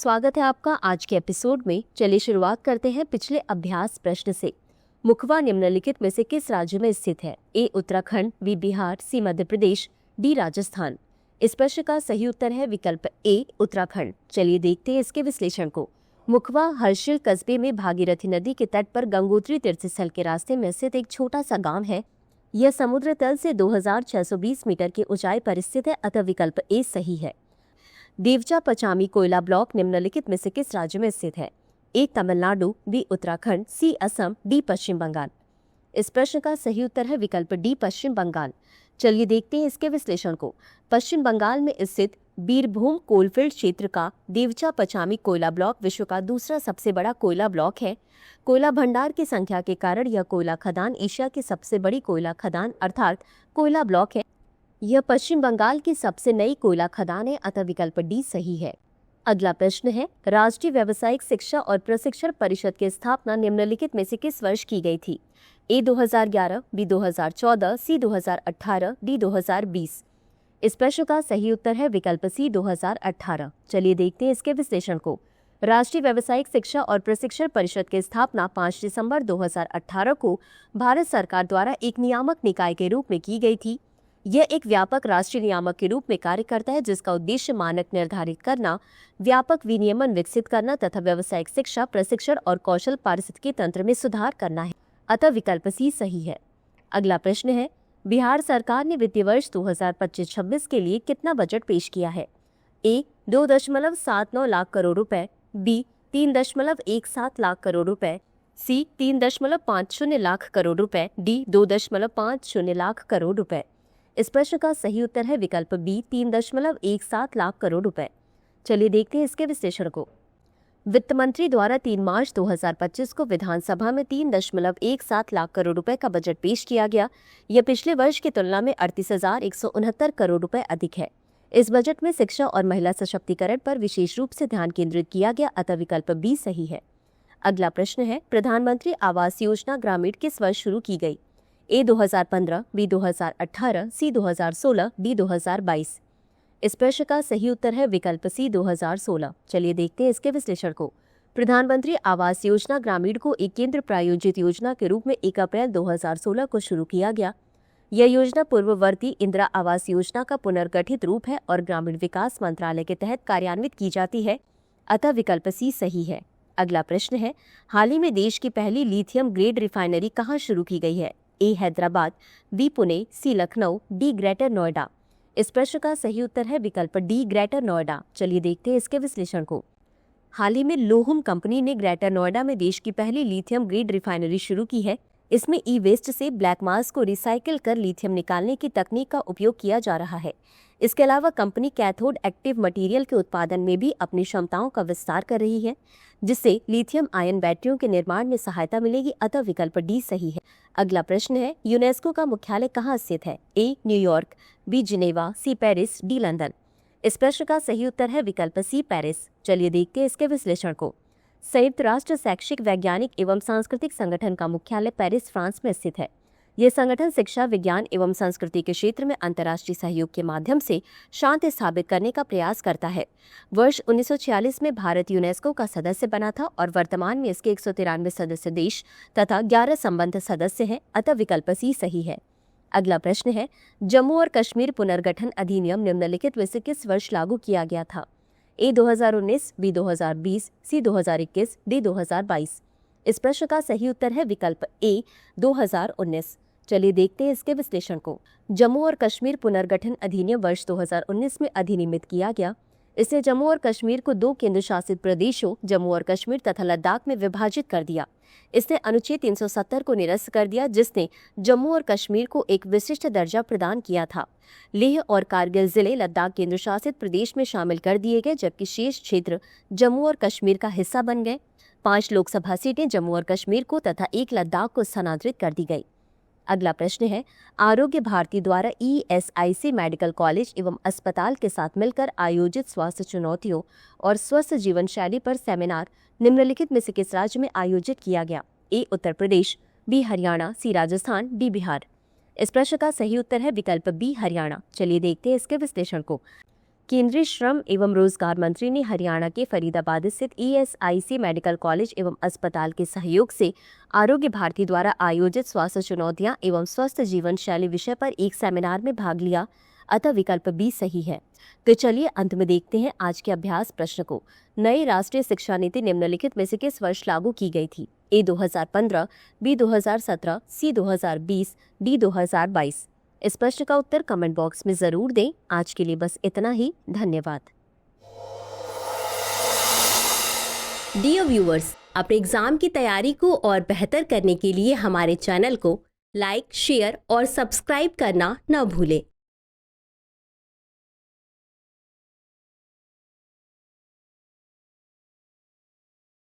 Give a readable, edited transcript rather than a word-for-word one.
स्वागत है आपका आज के एपिसोड में। चलिए शुरुआत करते हैं पिछले अभ्यास प्रश्न से। मुखवा निम्नलिखित में से किस राज्य में स्थित है? ए उत्तराखंड, बी बिहार, सी मध्य प्रदेश, डी राजस्थान। इस प्रश्न का सही उत्तर है विकल्प ए उत्तराखंड। चलिए देखते हैं इसके विश्लेषण को। मुखवा हर्षिल कस्बे में भागीरथी नदी के तट पर गंगोत्री तीर्थ स्थल के रास्ते में स्थित एक छोटा सा गांव है। यह समुद्र तल से 2620 मीटर की ऊंचाई पर स्थित है, अतः विकल्प ए सही है। देवचा पचामी कोयला ब्लॉक निम्नलिखित में से किस राज्य में स्थित है? ए तमिलनाडु, बी उत्तराखंड, सी असम, डी पश्चिम बंगाल। इस प्रश्न का सही उत्तर है विकल्प डी पश्चिम बंगाल। चलिए देखते हैं इसके विश्लेषण को। पश्चिम बंगाल में स्थित बीरभूम कोलफील्ड क्षेत्र का देवचा पचामी कोयला ब्लॉक विश्व का दूसरा सबसे बड़ा कोयला ब्लॉक है। कोयला भंडार की संख्या के कारण यह कोयला खदान एशिया की सबसे बड़ी कोयला खदान अर्थात कोयला ब्लॉक है। यह पश्चिम बंगाल की सबसे नई कोयला खदान है, अतः विकल्प डी सही है। अगला प्रश्न है, राष्ट्रीय व्यावसायिक शिक्षा और प्रशिक्षण परिषद की स्थापना निम्नलिखित में से किस वर्ष की गई थी? ए 2011, बी 2014, सी 2018, डी 2020। इस प्रश्न का सही उत्तर है विकल्प सी 2018। चलिए देखते हैं इसके विश्लेषण को। राष्ट्रीय व्यावसायिक शिक्षा और प्रशिक्षण परिषद की स्थापना 5 दिसंबर 2018 को भारत सरकार द्वारा एक नियामक निकाय के रूप में की गई थी। यह एक व्यापक राष्ट्रीय नियामक के रूप में कार्य करता है, जिसका उद्देश्य मानक निर्धारित करना, व्यापक विनियमन विकसित करना तथा व्यावसायिक शिक्षा, प्रशिक्षण और कौशल पारिस्थितिकी तंत्र में सुधार करना है, अतः विकल्प सी सही है। अगला प्रश्न है, बिहार सरकार ने वित्तीय वर्ष 2025-26 के लिए कितना बजट पेश किया है? ए 2.79 लाख करोड़ रुपए, बी 3.17 लाख करोड़ रुपए, सी 3.50 लाख करोड़ रुपए, डी 2.50 लाख करोड़ रुपए। इस प्रश्न का सही उत्तर है विकल्प बी 3.17 लाख करोड़ रुपए। चलिए देखते हैं इसके विश्लेषण को। वित्त मंत्री द्वारा 3 मार्च 2025 को विधानसभा में 3.17 लाख करोड़ रुपए का बजट पेश किया गया। यह पिछले वर्ष की तुलना में 38,169 करोड़ रुपए अधिक है। इस बजट में शिक्षा और महिला सशक्तिकरण पर विशेष रूप से ध्यान केंद्रित किया गया, अतः विकल्प बी सही है। अगला प्रश्न है, प्रधानमंत्री आवास योजना ग्रामीण किस वर्ष शुरू की गई? ए 2015, बी 2018, सी 2016, डी 2022। इस प्रश्न का सही उत्तर है विकल्प सी 2016। चलिए देखते हैं इसके विश्लेषण को। प्रधानमंत्री आवास योजना ग्रामीण को एक केंद्र प्रायोजित योजना के रूप में 1 अप्रैल 2016 को शुरू किया गया। यह योजना पूर्ववर्ती इंदिरा आवास योजना का पुनर्गठित रूप है और ग्रामीण विकास मंत्रालय के तहत कार्यान्वित की जाती है, अतः विकल्प सी सही है। अगला प्रश्न है, हाल ही में देश की पहली लिथियम ग्रेड रिफाइनरी कहाँ शुरू की गई है? ए हैदराबाद, बी पुणे, सी लखनऊ, डी ग्रेटर नोएडा। इस प्रश्न का सही उत्तर है विकल्प डी ग्रेटर नोएडा। चलिए देखते हैं इसके विश्लेषण को। हाल ही में लोहुम कंपनी ने ग्रेटर नोएडा में देश की पहली लिथियम ग्रेड रिफाइनरी शुरू की है। इसमें ई वेस्ट से ब्लैक मास को रिसाइकिल कर लिथियम निकालने की तकनीक का उपयोग किया जा रहा है। इसके अलावा कंपनी कैथोड एक्टिव मटेरियल के उत्पादन में भी अपनी क्षमताओं का विस्तार कर रही है, जिससे लिथियम आयन बैटरियों के निर्माण में सहायता मिलेगी, अतः विकल्प डी सही है। अगला प्रश्न है, यूनेस्को का मुख्यालय कहाँ स्थित है? A New York, B Geneva, C Paris, D London. इस प्रश्न का सही उत्तर है विकल्प सी पेरिस। चलिए देखते हैं इसके विश्लेषण को। संयुक्त राष्ट्र शैक्षिक, वैज्ञानिक एवं सांस्कृतिक संगठन का मुख्यालय पेरिस, फ्रांस में स्थित है। यह संगठन शिक्षा, विज्ञान एवं संस्कृति के क्षेत्र में अंतर्राष्ट्रीय सहयोग के माध्यम से शांति स्थापित करने का प्रयास करता है। वर्ष 1946 में भारत यूनेस्को का सदस्य बना था और वर्तमान में इसके 193 सदस्य देश तथा 11 संबद्ध सदस्य हैं, अतः विकल्प सी सही है। अगला प्रश्न है, जम्मू और कश्मीर पुनर्गठन अधिनियम निम्नलिखित में से किस वर्ष लागू किया गया था? ए 2019, बी 2020, सी 2021, डी 2022। इस प्रश्न का सही उत्तर है विकल्प ए 2019। चलिए देखते हैं इसके विश्लेषण को। जम्मू और कश्मीर पुनर्गठन अधिनियम वर्ष 2019 में अधिनियमित किया गया। इसने जम्मू और कश्मीर को 2 केंद्र शासित प्रदेशों जम्मू और कश्मीर तथा लद्दाख में विभाजित कर दिया। इसने अनुच्छेद 370 को निरस्त कर दिया, जिसने जम्मू और कश्मीर को एक विशिष्ट दर्जा प्रदान किया था। लेह और कारगिल जिले लद्दाख केंद्र शासित प्रदेश में शामिल कर दिए गए, जबकि शेष क्षेत्र जम्मू और कश्मीर का हिस्सा बन गए। 5 लोकसभा सीटें जम्मू और कश्मीर को तथा 1 लद्दाख को स्थानांतरित कर दी गई। अगला प्रश्न है, आरोग्य भारती द्वारा ESIC मेडिकल कॉलेज एवं अस्पताल के साथ मिलकर आयोजित स्वास्थ्य चुनौतियों और स्वस्थ जीवन शैली पर सेमिनार निम्नलिखित में से किस राज्य में आयोजित किया गया? ए उत्तर प्रदेश, बी हरियाणा, सी राजस्थान, डी बिहार। इस प्रश्न का सही उत्तर है विकल्प बी हरियाणा। चलिए देखते हैं इसके विश्लेषण को। केंद्रीय श्रम एवं रोजगार मंत्री ने हरियाणा के फरीदाबाद स्थित ESIC मेडिकल कॉलेज एवं अस्पताल के सहयोग से आरोग्य भारती द्वारा आयोजित स्वास्थ्य चुनौतियां एवं स्वस्थ जीवन शैली विषय पर एक सेमिनार में भाग लिया, अतः विकल्प बी सही है। तो चलिए अंत में देखते हैं आज के अभ्यास प्रश्न को। नई राष्ट्रीय शिक्षा नीति निम्नलिखित में से किस वर्ष लागू की गई थी? A 2015, B 2017, C 2020, D 2022। इस प्रश्न का उत्तर कमेंट बॉक्स में जरूर दें। आज के लिए बस इतना ही। धन्यवाद। डियर व्यूअर्स, अपने एग्जाम की तैयारी को और बेहतर करने के लिए हमारे चैनल को लाइक, शेयर और सब्सक्राइब करना न भूलें।